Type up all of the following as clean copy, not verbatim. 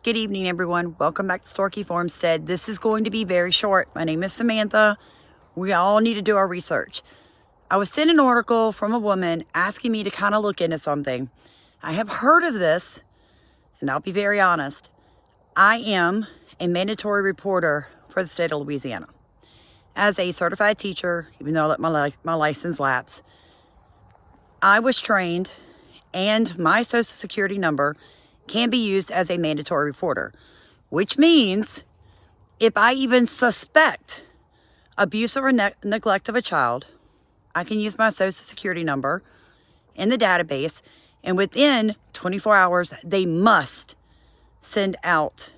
Good evening, everyone. Welcome back to Storky Farmstead. This is going to be very short. My name is Samantha. We all need to do our research. I was sent an article from a woman asking me to kind of look into something. I have heard of this, and I'll be very honest. I am a mandatory reporter for the state of Louisiana. As a certified teacher, even though I let my license lapse, I was trained, and my social security number can be used as a mandatory reporter, which means if I even suspect abuse or neglect of a child, I can use my social security number in the database, and within 24 hours, they must send out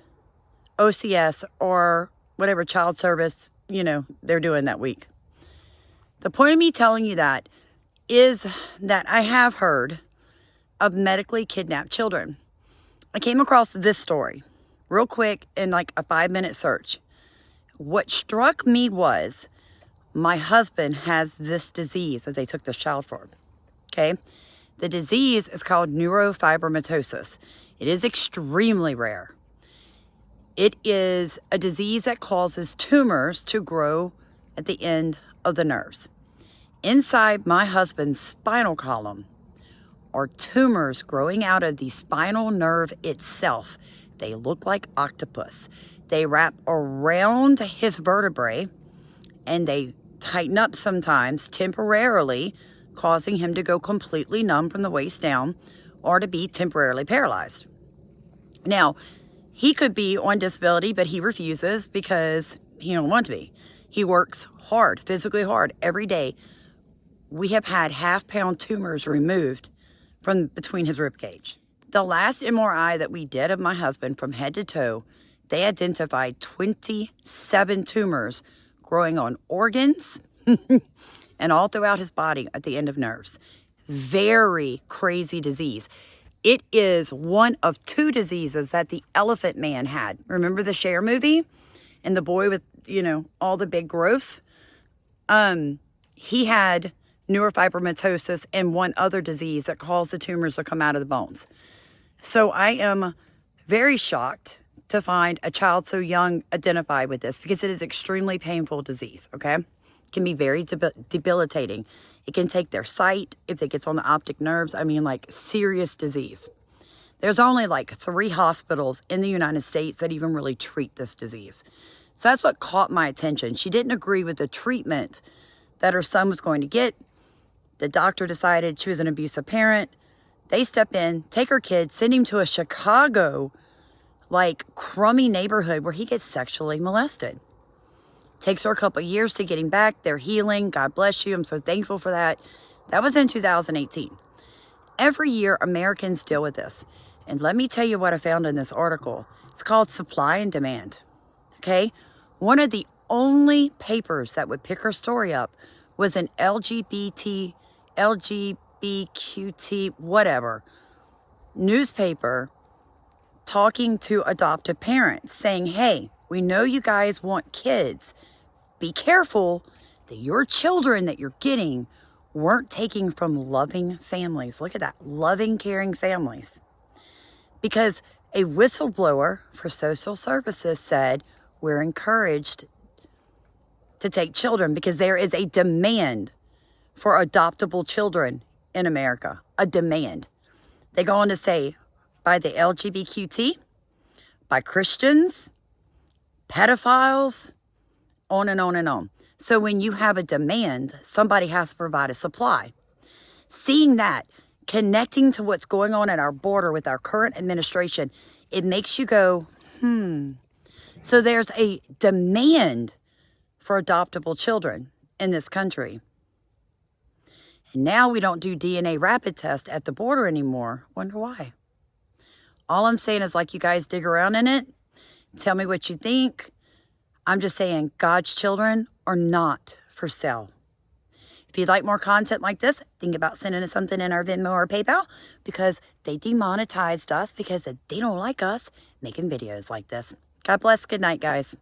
OCS or whatever child service, they're doing that week. The point of me telling you that is that I have heard of medically kidnapped children. I came across this story real quick in like a 5-minute search. What struck me was my husband has this disease that they took this child for. Okay. The disease is called neurofibromatosis. It is extremely rare. It is a disease that causes tumors to grow at the end of the nerves. Inside my husband's spinal column are tumors growing out of the spinal nerve itself. They look like octopus. They wrap around his vertebrae and they tighten up sometimes temporarily, causing him to go completely numb from the waist down or to be temporarily paralyzed. Now, he could be on disability, but he refuses because he don't want to be. He works hard, physically hard every day. We have had half-pound tumors removed from between his rib cage. The last MRI that we did of my husband from head to toe, they identified 27 tumors growing on organs and all throughout his body at the end of nerves. Very crazy disease. It is one of 2 diseases that the Elephant Man had. Remember the Cher movie? And the boy with, all the big growths? He had neurofibromatosis and one other disease that caused the tumors to come out of the bones. So I am very shocked to find a child so young identified with this because it is extremely painful disease, okay? It can be very debilitating. It can take their sight if it gets on the optic nerves. Serious disease. There's only 3 hospitals in the United States that even really treat this disease. So that's what caught my attention. She didn't agree with the treatment that her son was going to get. The doctor decided she was an abusive parent. They step in, take her kid, send him to a Chicago, crummy neighborhood where he gets sexually molested. Takes her a couple of years to get him back. They're healing. God bless you. I'm so thankful for that. That was in 2018. Every year, Americans deal with this. And let me tell you what I found in this article. It's called Supply and Demand. Okay? One of the only papers that would pick her story up was an LGBTQT, whatever, newspaper talking to adoptive parents saying, hey, we know you guys want kids. Be careful that your children that you're getting weren't taken from loving families. Look at that, loving, caring families. Because a whistleblower for social services said, we're encouraged to take children because there is a demand for adoptable children in America. A demand. They go on to say by the LGBTQT, by Christians, pedophiles, on and on and on. So when you have a demand, somebody has to provide a supply. Seeing that, connecting to what's going on at our border with our current administration, it makes you go, So there's a demand for adoptable children in this country. And now we don't do DNA rapid test at the border anymore. Wonder why. All I'm saying is you guys dig around in it. Tell me what you think. I'm just saying God's children are not for sale. If you'd like more content like this, think about sending us something in our Venmo or PayPal because they demonetized us because they don't like us making videos like this. God bless. Good night, guys.